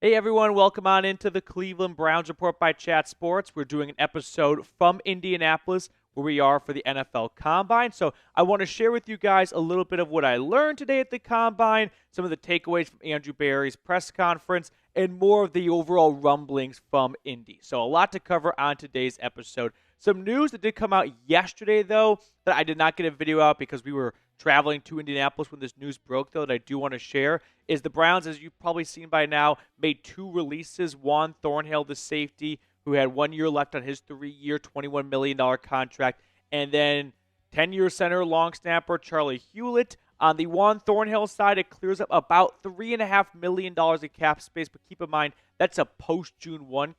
Hey everyone, welcome on into the Cleveland Browns Report by Chat Sports. We're doing an episode from Indianapolis where we are for the NFL Combine. So I want to share with you guys a little bit of what I learned today at the Combine, some of the takeaways from Andrew Berry's press conference, and more of the overall rumblings from Indy. So a lot to cover on today's episode. Some news that did come out yesterday, though, that I did not get a video out because we were traveling to Indianapolis when this news broke, though, that I do want to share, is the Browns, as you've probably seen by now, made two releases. Juan Thornhill, the safety, who had 1 year left on his 3-year, $21 million contract, and then 10-year center long snapper Charlie Hewlett. On the Juan Thornhill side, it clears up about $3.5 million in cap space, but keep in mind, that's a post-June 1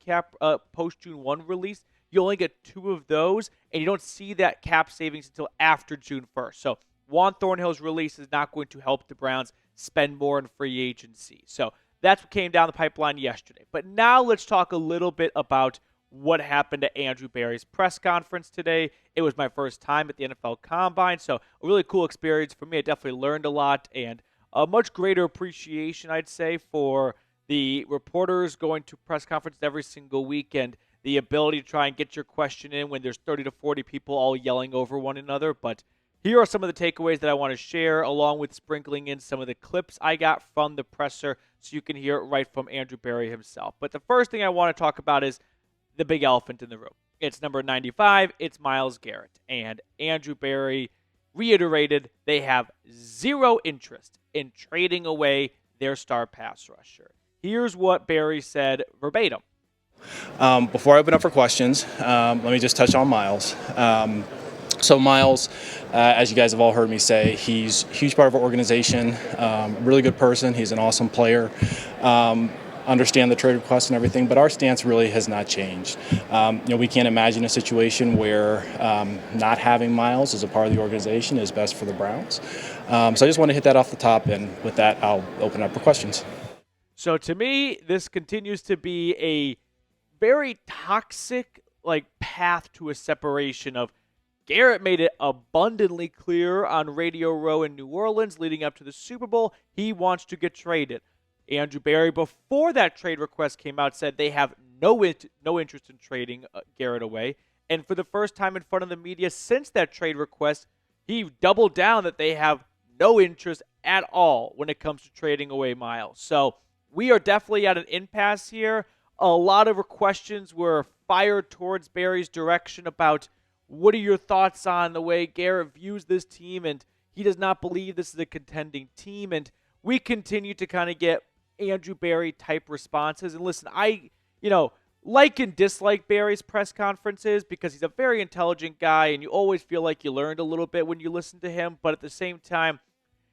post-June 1 release. You only get two of those, and you don't see that cap savings until after June 1st. So Juan Thornhill's release is not going to help the Browns spend more in free agency. So that's what came down the pipeline yesterday. But now let's talk a little bit about what happened at Andrew Berry's press conference today. It was my first time at the NFL Combine, so a really cool experience for me. I definitely learned a lot and a much greater appreciation, I'd say, for the reporters going to press conferences every single week and the ability to try and get your question in when there's 30 to 40 people all yelling over one another. But here are some of the takeaways that I want to share, along with sprinkling in some of the clips I got from the presser so you can hear it right from Andrew Berry himself. But the first thing I want to talk about is the big elephant in the room. It's number 95. It's Myles Garrett. And Andrew Berry reiterated they have zero interest in trading away their star pass rusher. Here's what Berry said verbatim. Before I open up for questions, let me just touch on Myles. So Myles, as you guys have all heard me say, he's a huge part of our organization, really good person. He's an awesome player. Understand the trade request and everything, but our stance really has not changed. We can't imagine a situation where not having Myles as a part of the organization is best for the Browns. So I just want to hit that off the top, and with that, I'll open up for questions. So to me, this continues to be a very toxic path to a separation of Garrett made it abundantly clear on Radio Row in New Orleans leading up to the Super Bowl he wants to get traded. Andrew Berry, before that trade request came out, said they have no interest in trading Garrett away. And for the first time in front of the media since that trade request, he doubled down that they have no interest at all when it comes to trading away Myles. So we are definitely at an impasse here. A lot of questions were fired towards Berry's direction about what are your thoughts on the way Garrett views this team, and he does not believe this is a contending team. And we continue to kind of get Andrew Berry type responses. And listen, I like and dislike Berry's press conferences because he's a very intelligent guy, and you always feel like you learned a little bit when you listen to him. But at the same time,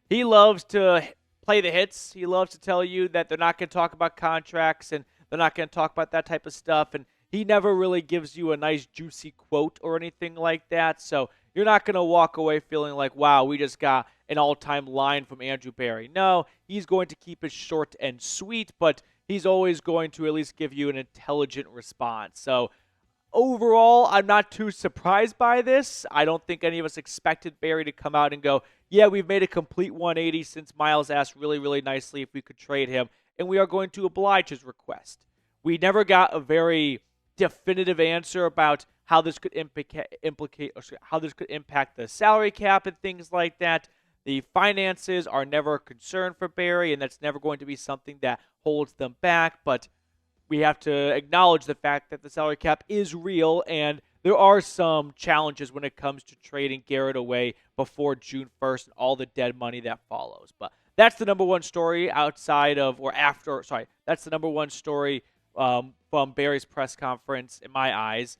he loves to play the hits. He loves to tell you that they're not going to talk about contracts and they're not going to talk about that type of stuff. And he never really gives you a nice juicy quote or anything like that. So you're not going to walk away feeling like, wow, we just got an all-time line from Andrew Berry. No, he's going to keep it short and sweet, but he's always going to at least give you an intelligent response. So overall, I'm not too surprised by this. I don't think any of us expected Berry to come out and go, yeah, we've made a complete 180 since Myles asked really, really nicely if we could trade him, and we are going to oblige his request. We never got a very definitive answer about how this could how this could impact the salary cap and things like that. The finances are never a concern for Berry, and that's never going to be something that holds them back. But we have to acknowledge the fact that the salary cap is real, and there are some challenges when it comes to trading Garrett away before June 1st and all the dead money that follows. But that's the number one story that's the number one story from Berry's press conference in my eyes.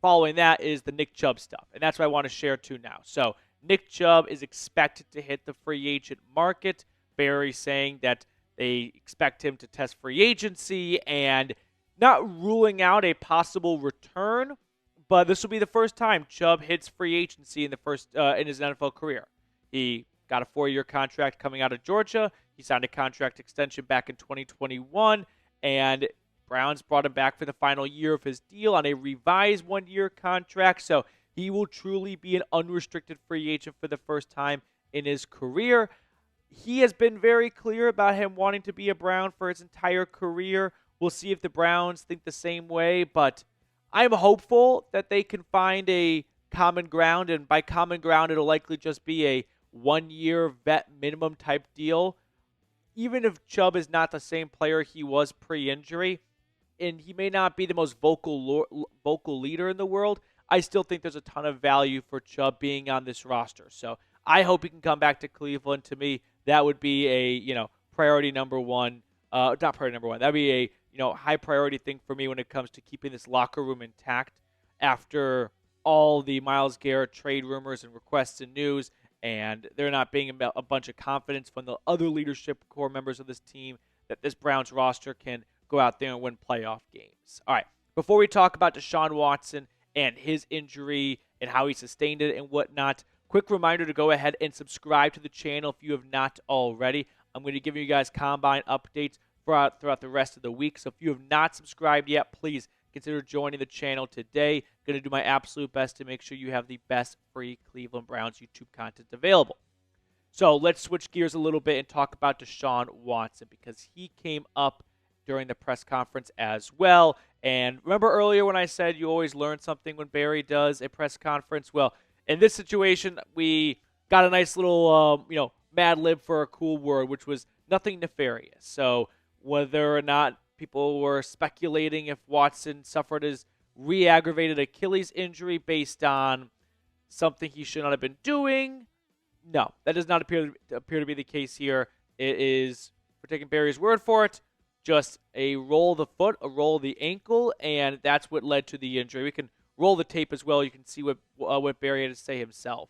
Following that is the Nick Chubb stuff, and that's what I want to share too now. So Nick Chubb is expected to hit the free agent market. Berry saying that they expect him to test free agency and not ruling out a possible return, but this will be the first time Chubb hits free agency in his NFL career. He got a 4-year contract coming out of Georgia. He signed a contract extension back in 2021, and Browns brought him back for the final year of his deal on a revised 1-year contract. So he will truly be an unrestricted free agent for the first time in his career. he has been very clear about him wanting to be a Brown for his entire career. We'll see if the Browns think the same way, but I'm hopeful that they can find a common ground, and by common ground, it'll likely just be a 1-year vet minimum type deal. Even if Chubb is not the same player he was pre-injury, and he may not be the most vocal leader in the world, I still think there's a ton of value for Chubb being on this roster. So I hope he can come back to Cleveland. To me, that would be a priority number one. Not priority number one. That'd be a high priority thing for me when it comes to keeping this locker room intact after all the Myles Garrett trade rumors and requests and news, and there not being a bunch of confidence from the other leadership core members of this team that this Browns roster can go out there and win playoff games. All right, before we talk about Deshaun Watson and his injury and how he sustained it and whatnot, quick reminder to go ahead and subscribe to the channel if you have not already. I'm going to give you guys combine updates throughout the rest of the week. So if you have not subscribed yet, please consider joining the channel today. Going to do my absolute best to make sure you have the best free Cleveland Browns YouTube content available. So let's switch gears a little bit and talk about Deshaun Watson, because he came up during the press conference as well. And remember earlier when I said you always learn something when Barry does a press conference? Well, in this situation, we got a nice little, mad lib for a cool word, which was nothing nefarious. So whether or not people were speculating if Watson suffered his re-aggravated Achilles injury based on something he should not have been doing, no, that does not appear to be the case here. It is, for taking Barry's word for it, just a roll of the foot, a roll of the ankle, and that's what led to the injury. We can roll the tape as well. You can see what Barry had to say himself.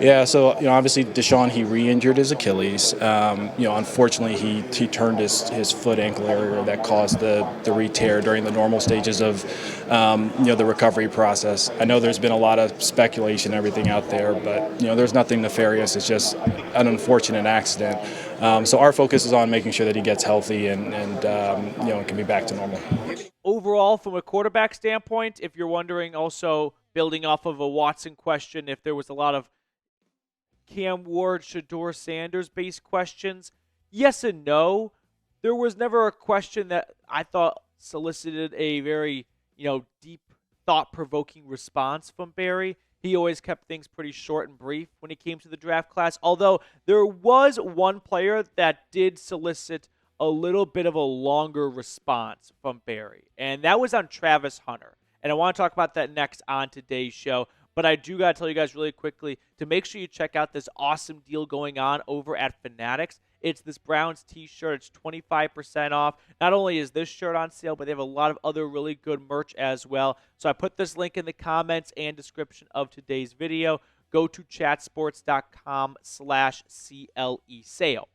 Yeah, so obviously Deshaun, he re-injured his Achilles. Unfortunately he turned his foot ankle area that caused the re-tear during the normal stages of the recovery process. I know there's been a lot of speculation and everything out there, but there's nothing nefarious. It's just an unfortunate accident. So our focus is on making sure that he gets healthy and can be back to normal. Overall, from a quarterback standpoint, if you're wondering, also building off of a Watson question, if there was a lot of Cam Ward, Shedeur Sanders-based questions, yes and no. There was never a question that I thought solicited a very, deep, thought-provoking response from Barry. He always kept things pretty short and brief when it came to the draft class, although there was one player that did solicit a little bit of a longer response from Barry, and that was on Travis Hunter. And I want to talk about that next on today's show. But I do got to tell you guys really quickly to make sure you check out this awesome deal going on over at Fanatics. It's this Browns t-shirt. It's 25% off. Not only is this shirt on sale, but they have a lot of other really good merch as well. So I put this link in the comments and description of today's video. Go to chatsports.com/CLE sale.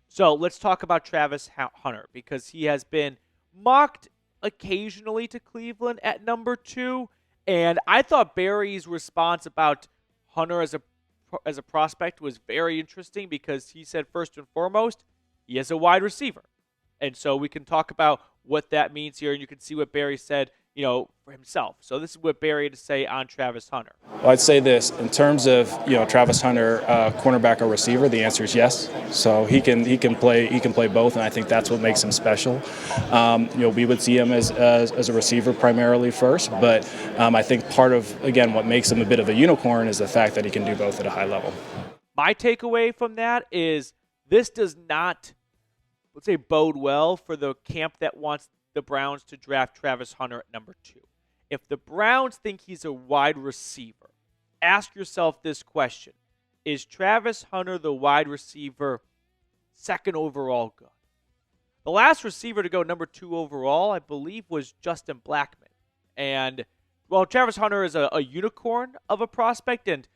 So let's talk about Travis Hunter, because he has been mocked occasionally to Cleveland at number 2. And I thought Barry's response about Hunter as a prospect was very interesting, because he said, first and foremost, he is a wide receiver. And so we can talk about what that means here, and you can see what Barry said, for himself. So this is what Barry had to say on Travis Hunter. Well, I'd say this, in terms of Travis Hunter, cornerback or receiver, the answer is yes. So he can play both, and I think that's what makes him special. We would see him as a receiver primarily first, but I think part of, again, what makes him a bit of a unicorn is the fact that he can do both at a high level. My takeaway from that is this does not, let's say, bode well for the camp that wants the Browns to draft Travis Hunter at number 2. If the Browns think he's a wide receiver, ask yourself this question. Is Travis Hunter, the wide receiver, second overall good? The last receiver to go number 2 overall, I believe, was Justin Blackmon. And, well, Travis Hunter is a unicorn of a prospect, and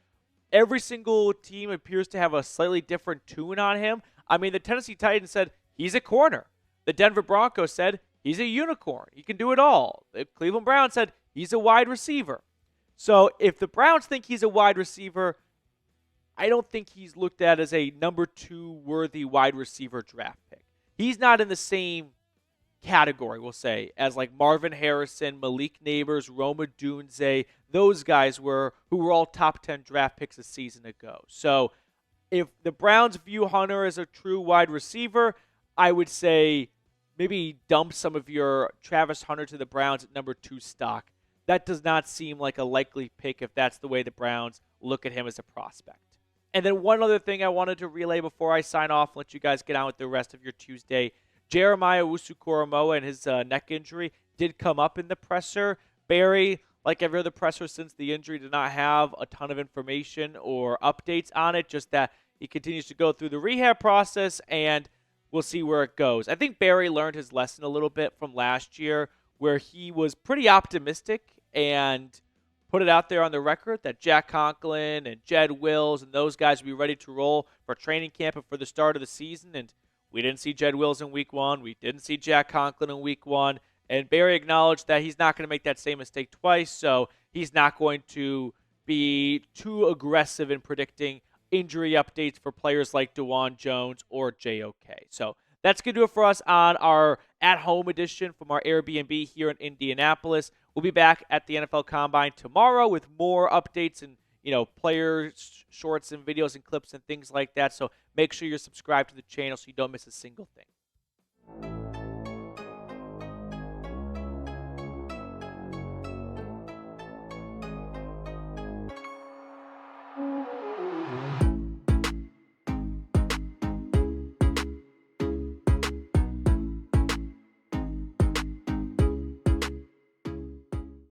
every single team appears to have a slightly different tune on him. I mean, the Tennessee Titans said he's a corner. The Denver Broncos said he's a unicorn. He can do it all. The Cleveland Browns said he's a wide receiver. So if the Browns think he's a wide receiver, I don't think he's looked at as a number 2 worthy wide receiver draft pick. He's not in the same category, we'll say, as like Marvin Harrison, Malik Neighbors, Roma Dunze, those guys who were all top 10 draft picks a season ago. So If the Browns view Hunter as a true wide receiver, I would say maybe dump some of your Travis Hunter to the Browns at number 2 stock. That does not seem like a likely pick if that's the way the Browns look at him as a prospect. And then one other thing I wanted to relay before I sign off and let you guys get on with the rest of your Tuesday. Jeremiah Owusu-Koramoah and his neck injury did come up in the presser. Barry, like every other presser since the injury, did not have a ton of information or updates on it, just that he continues to go through the rehab process, and we'll see where it goes. I think Barry learned his lesson a little bit from last year, where he was pretty optimistic and put it out there on the record that Jack Conklin and Jed Wills and those guys would be ready to roll for training camp and for the start of the season. And we didn't see Jed Wills in week 1. We didn't see Jack Conklin in week 1. And Barry acknowledged that he's not going to make that same mistake twice, so he's not going to be too aggressive in predicting injury updates for players like DeJuan Jones or JOK. So that's going to do it for us on our at-home edition from our Airbnb here in Indianapolis. We'll be back at the NFL Combine tomorrow with more updates and, player shorts and videos and clips and things like that. So make sure you're subscribed to the channel so you don't miss a single thing.